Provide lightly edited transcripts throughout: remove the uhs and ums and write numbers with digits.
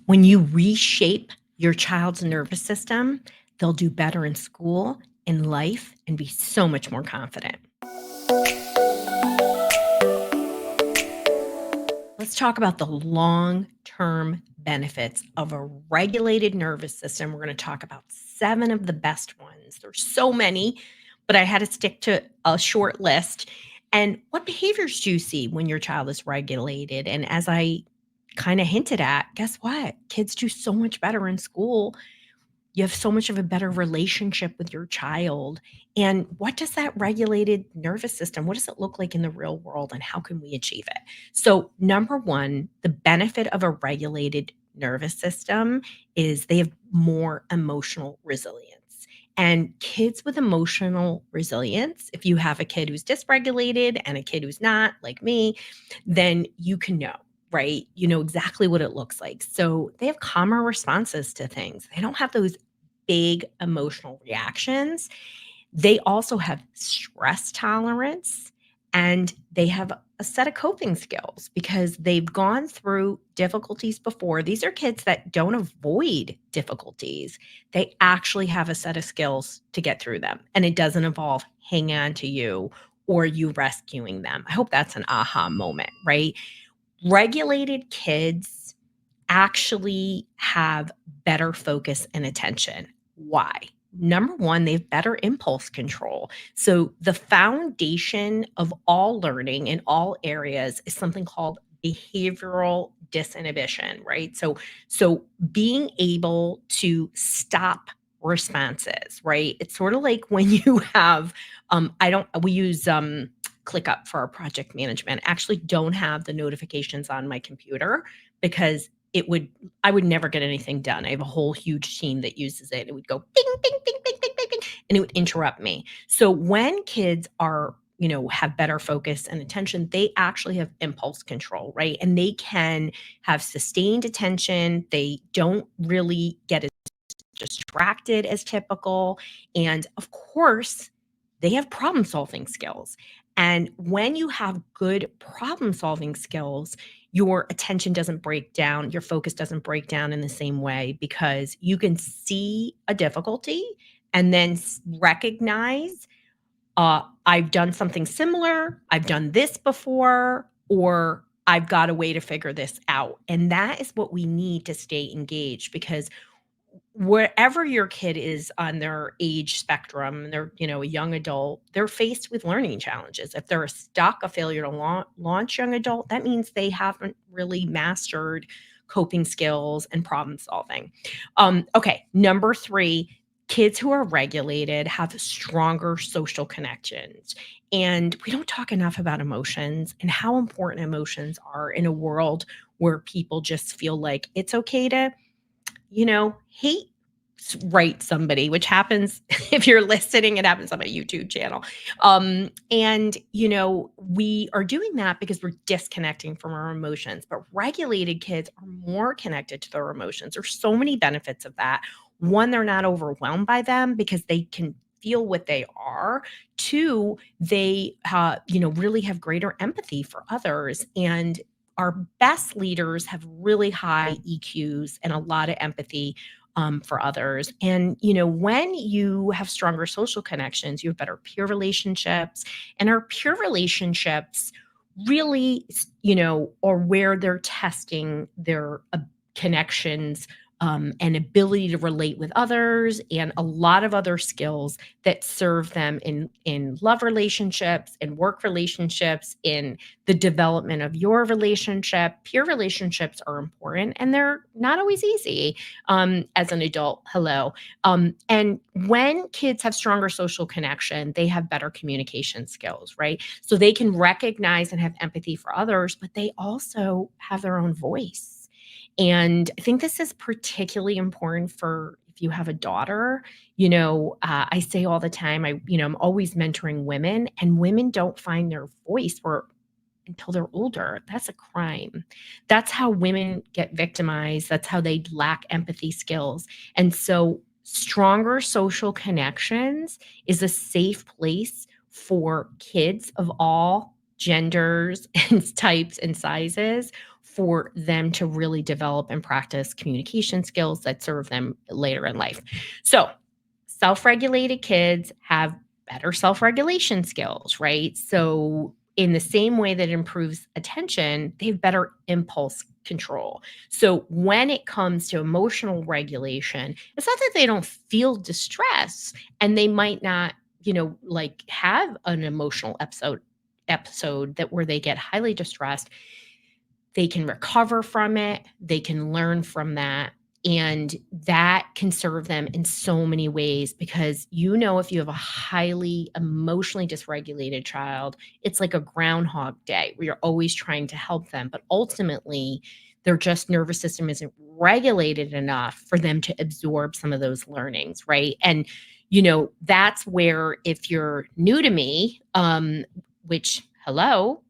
When you reshape your child's nervous system, they'll do better in school, in life, and be so much more confident. Let's talk about the long-term benefits of a regulated nervous system. We're going to talk about 7 of the best ones. There's so many, but I had to stick to a short list. And what behaviors do you see when your child is regulated? And as I kind of hinted at, guess what? Kids do so much better in school. You have so much of a better relationship with your child. And what does that regulated nervous system, what does it look like in the real world, and how can we achieve it? So, number 1, the benefit of a regulated nervous system is they have more emotional resilience. And kids with emotional resilience, if you have a kid who's dysregulated and a kid who's not, like me, then you can know, right? You know exactly what it looks like. So they have calmer responses to things. They don't have those big emotional reactions. They also have stress tolerance, and they have a set of coping skills because they've gone through difficulties before. These are kids that don't avoid difficulties. They actually have a set of skills to get through them, and it doesn't involve hanging on to you or you rescuing them. I hope that's an aha moment, right? Regulated kids actually have better focus and attention. Why? Number 1, they have better impulse control. So, the foundation of all learning in all areas is something called behavioral disinhibition, right? So being able to stop responses, right? It's sort of like when you have I don't we use ClickUp for our project management. I actually don't have the notifications on my computer because I would never get anything done. I have a whole huge team that uses it. It would go bing, bing, bing, bing, bing, bing, bing, and it would interrupt me. So when kids are, have better focus and attention, they actually have impulse control, right? And they can have sustained attention. They don't really get as distracted as typical. And of course, they have problem solving skills. And when you have good problem solving skills, your attention doesn't break down, your focus doesn't break down in the same way because you can see a difficulty and then recognize, I've done something similar, I've done this before, or I've got a way to figure this out. And that is what we need to stay engaged because wherever your kid is on their age spectrum, they're, a young adult, they're faced with learning challenges. If they're stuck, a failure to launch young adult, that means they haven't really mastered coping skills and problem solving. Okay, number 3, kids who are regulated have stronger social connections. And we don't talk enough about emotions and how important emotions are in a world where people just feel like it's okay to hate write somebody, which happens if you're listening, it happens on my YouTube channel. We are doing that because we're disconnecting from our emotions, but regulated kids are more connected to their emotions. There's so many benefits of that. 1, they're not overwhelmed by them because they can feel what they are. 2, they, really have greater empathy for others. And our best leaders have really high EQs and a lot of empathy for others. And, when you have stronger social connections, you have better peer relationships. And our peer relationships really, are where they're testing their connections and ability to relate with others and a lot of other skills that serve them in love relationships, in work relationships, in the development of your relationship. Peer relationships are important and they're not always easy as an adult. Hello. And when kids have stronger social connection, they have better communication skills, right? So they can recognize and have empathy for others, but they also have their own voice. And I think this is particularly important for if you have a daughter. I say all the time, I'm always mentoring women, and women don't find their voice until they're older. That's a crime. That's how women get victimized. That's how they lack empathy skills. And so stronger social connections is a safe place for kids of all genders and types and sizes for them to really develop and practice communication skills that serve them later in life. So, self-regulated kids have better self-regulation skills, right? So, in the same way that it improves attention, they have better impulse control. So, when it comes to emotional regulation, it's not that they don't feel distress and they might not, like have an emotional episode that where they get highly distressed. They can recover from it, they can learn from that, and that can serve them in so many ways because if you have a highly emotionally dysregulated child, it's like a groundhog day where you're always trying to help them, but ultimately their just nervous system isn't regulated enough for them to absorb some of those learnings, right? And that's where, if you're new to me, which hello,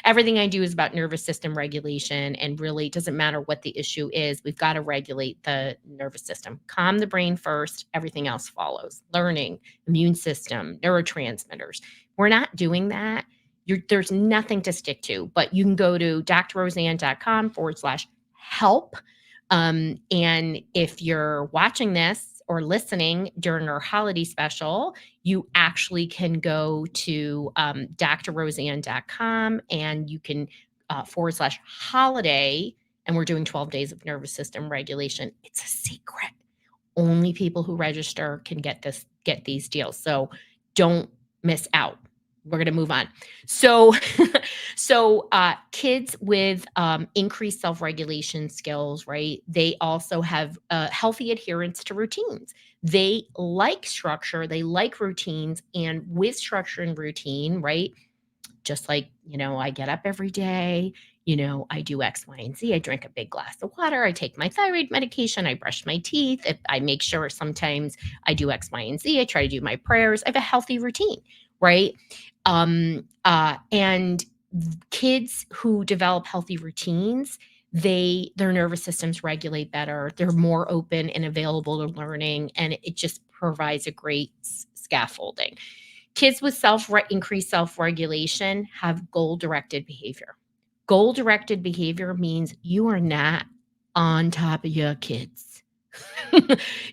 everything I do is about nervous system regulation, and really it doesn't matter what the issue is. We've got to regulate the nervous system. Calm the brain first, everything else follows. Learning, immune system, neurotransmitters. We're not doing that. There's nothing to stick to, but you can go to drroseann.com/help. And if you're watching this or listening during our holiday special, you actually can go to drroseann.com and you can /holiday. And we're doing 12 days of nervous system regulation. It's a secret. Only people who register can get these deals. So don't miss out. We're going to move on. So, kids with increased self-regulation skills, right? They also have healthy adherence to routines. They like structure, they like routines, and with structure and routine, right? Just like, I get up every day, I do X, Y, and Z. I drink a big glass of water. I take my thyroid medication. I brush my teeth. I make sure sometimes I do X, Y, and Z. I try to do my prayers. I have a healthy routine, right? And kids who develop healthy routines, their nervous systems regulate better. They're more open and available to learning, and it just provides a great scaffolding. Kids with increased self-regulation have goal-directed behavior. Goal-directed behavior means you are not on top of your kids.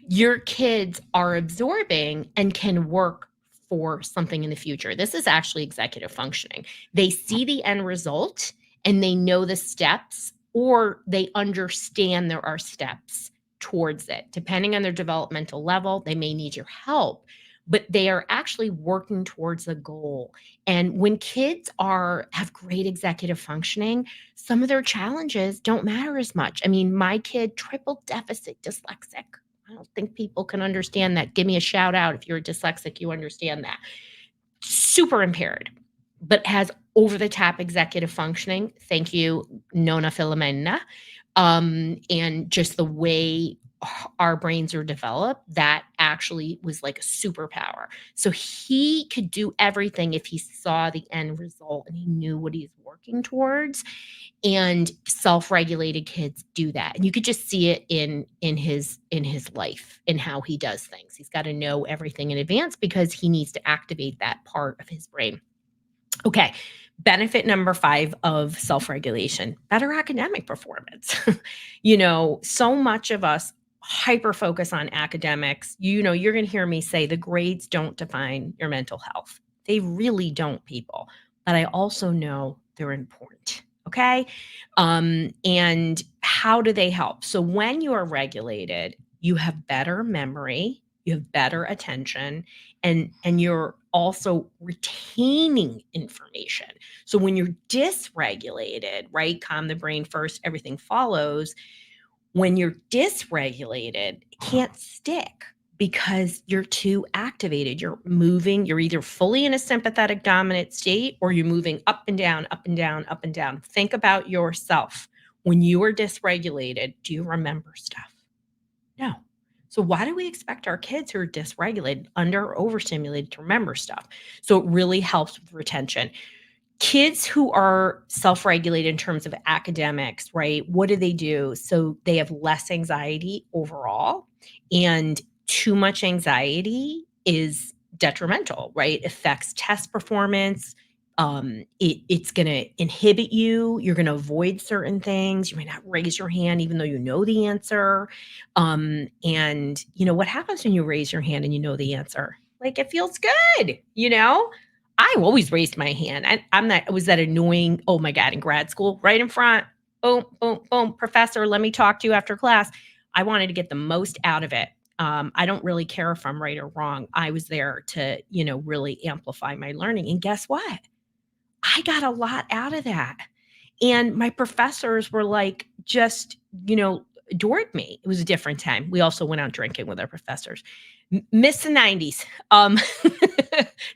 Your kids are absorbing and can work for something in the future. This is actually executive functioning. They see the end result and they know the steps, or they understand there are steps towards it. Depending on their developmental level, they may need your help, but they are actually working towards a goal. And when kids have great executive functioning, some of their challenges don't matter as much. I mean, my kid, triple deficit dyslexic. I don't think people can understand that. Give me a shout out if you're a dyslexic, you understand that. Super impaired, but has over the top executive functioning. Thank you, Nona Filomena. And just the way our brains are developed, that actually was like a superpower. So he could do everything if he saw the end result and he knew what he's working towards. And self-regulated kids do that. And you could just see it in his life, in how he does things. He's got to know everything in advance because he needs to activate that part of his brain. Okay. Benefit number 5 of self-regulation, better academic performance. So much of us hyper focus on academics. You're going to hear me say the grades don't define your mental health. They really don't, people. But I also know they're important. Okay. And how do they help? So when you are regulated, you have better memory, you have better attention, and you're also retaining information. So when you're dysregulated, right? Calm the brain first, everything follows. When you're dysregulated, it can't stick because you're too activated. You're moving, you're either fully in a sympathetic dominant state or you're moving up and down, up and down, up and down. Think about yourself. When you are dysregulated, do you remember stuff? No. So why do we expect our kids who are dysregulated, under or overstimulated, to remember stuff? So it really helps with retention. Kids who are self-regulated in terms of academics, right? What do? So they have less anxiety overall, and too much anxiety is detrimental, right? Affects test performance, It's gonna inhibit you. You're gonna avoid certain things. You might not raise your hand even though you know the answer. And what happens when you raise your hand and you know the answer? Like it feels good. I always raised my hand. I'm not. Was that annoying? Oh my god! In grad school, right in front, boom, boom, boom. Professor, let me talk to you after class. I wanted to get the most out of it. I don't really care if I'm right or wrong. I was there to, really amplify my learning. And guess what? I got a lot out of that. And my professors were like, just, adored me. It was a different time. We also went out drinking with our professors. Miss the 90s.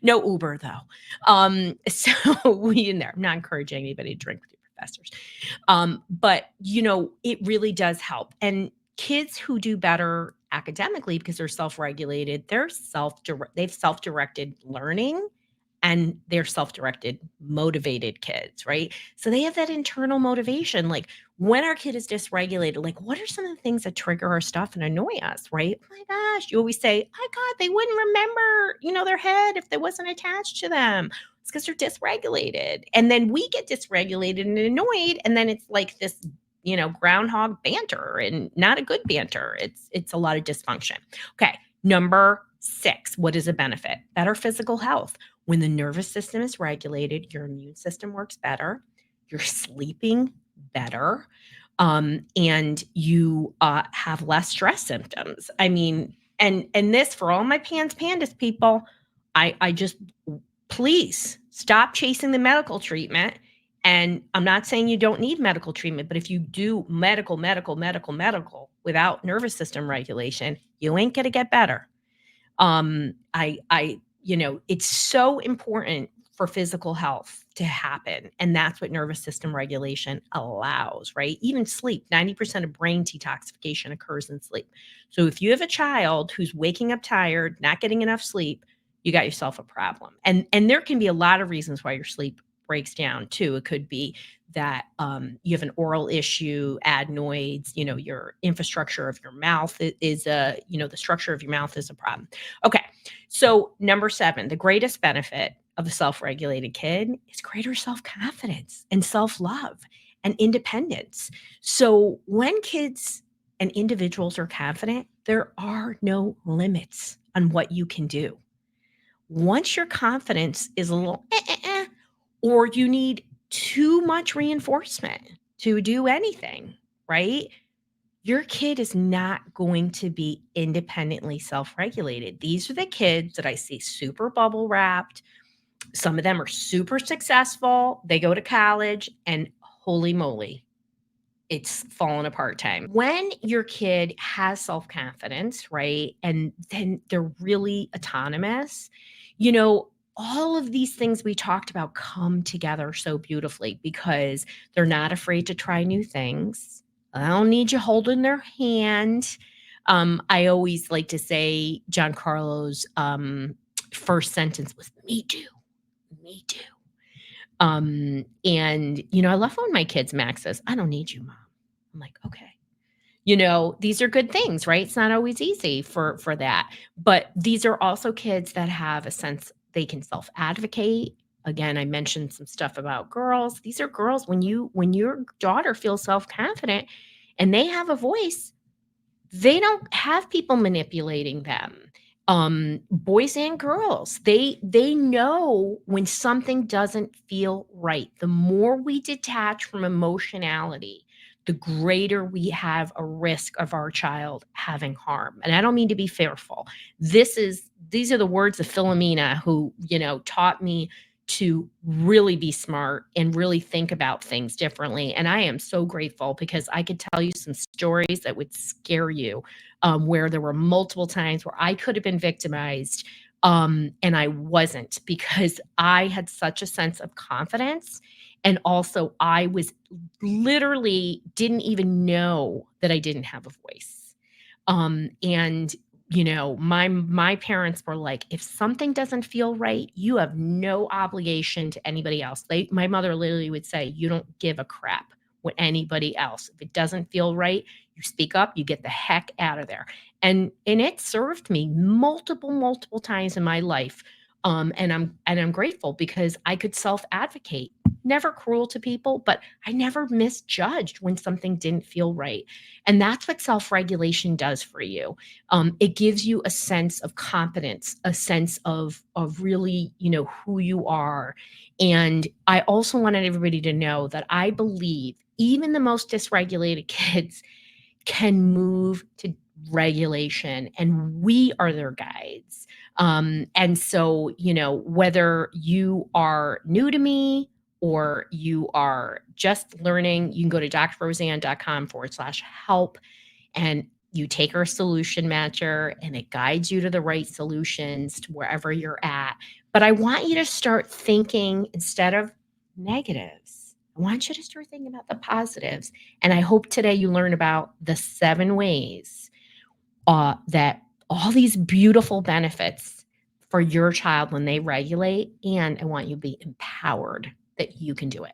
No Uber though. So we in there. I'm not encouraging anybody to drink with your professors. But it really does help. And kids who do better academically because they're self-regulated, they've self-directed learning and they're self-directed, motivated kids, right? So they have that internal motivation. Like when our kid is dysregulated, like what are some of the things that trigger our stuff and annoy us, right? Oh my gosh, you always say, "Oh God, they wouldn't remember, their head if they wasn't attached to them." It's because they're dysregulated, and then we get dysregulated and annoyed, and then it's like this, groundhog banter, and not a good banter. It's a lot of dysfunction. Okay, number 6. What is a benefit? Better physical health. When the nervous system is regulated, your immune system works better, you're sleeping better, and you have less stress symptoms. I mean, and this for all my pandas people, I just please stop chasing the medical treatment. And I'm not saying you don't need medical treatment, but if you do medical without nervous system regulation, you ain't gonna get better. It's so important for physical health to happen. And that's what nervous system regulation allows, right? Even sleep, 90% of brain detoxification occurs in sleep. So if you have a child who's waking up tired, not getting enough sleep, you got yourself a problem. And there can be a lot of reasons why your sleep breaks down too. It could be that you have an oral issue, adenoids, your infrastructure of your mouth the structure of your mouth is a problem. Okay. So, number 7, the greatest benefit of a self-regulated kid is greater self-confidence and self-love and independence. So, when kids and individuals are confident, there are no limits on what you can do. Once your confidence is a little or you need too much reinforcement to do anything, right? Your kid is not going to be independently self-regulated. These are the kids that I see super bubble wrapped. Some of them are super successful. They go to college and holy moly, it's falling apart time. When your kid has self-confidence, right? And then they're really autonomous, all of these things we talked about come together so beautifully because they're not afraid to try new things. I don't need you holding their hand. I always like to say John Carlo's first sentence was "Me too, me too." I love when my kids, Max says, "I don't need you, mom." I'm like, okay. These are good things, right? It's not always easy for that. But these are also kids that have a sense they can self-advocate. Again, I mentioned some stuff about girls. These are girls when your daughter feels self-confident and they have a voice, they don't have people manipulating them. Boys and girls, they know when something doesn't feel right. The more we detach from emotionality, the greater we have a risk of our child having harm. And I don't mean to be fearful. These are the words of Philomena, who, taught me to really be smart and really think about things differently. And I am so grateful because I could tell you some stories that would scare you, where there were multiple times where I could have been victimized, and I wasn't because I had such a sense of confidence. And also, I was literally didn't even know that I didn't have a voice. And my parents were like, if something doesn't feel right, you have no obligation to anybody else. My mother literally would say, you don't give a crap what anybody else. If it doesn't feel right, you speak up, you get the heck out of there. And it served me multiple times in my life, And I'm grateful because I could self-advocate. Never cruel to people, but I never misjudged when something didn't feel right. And that's what self-regulation does for you. It gives you a sense of competence, a sense of really, who you are. And I also wanted everybody to know that I believe even the most dysregulated kids can move to regulation, and we are their guides. And so, whether you are new to me or you are just learning, you can go to drroseann.com/help, and you take our solution matcher and it guides you to the right solutions to wherever you're at. But I want you to start thinking instead of negatives. I want you to start thinking about the positives. And I hope today you learn about the 7 ways that all these beautiful benefits for your child when they regulate. And I want you to be empowered that you can do it.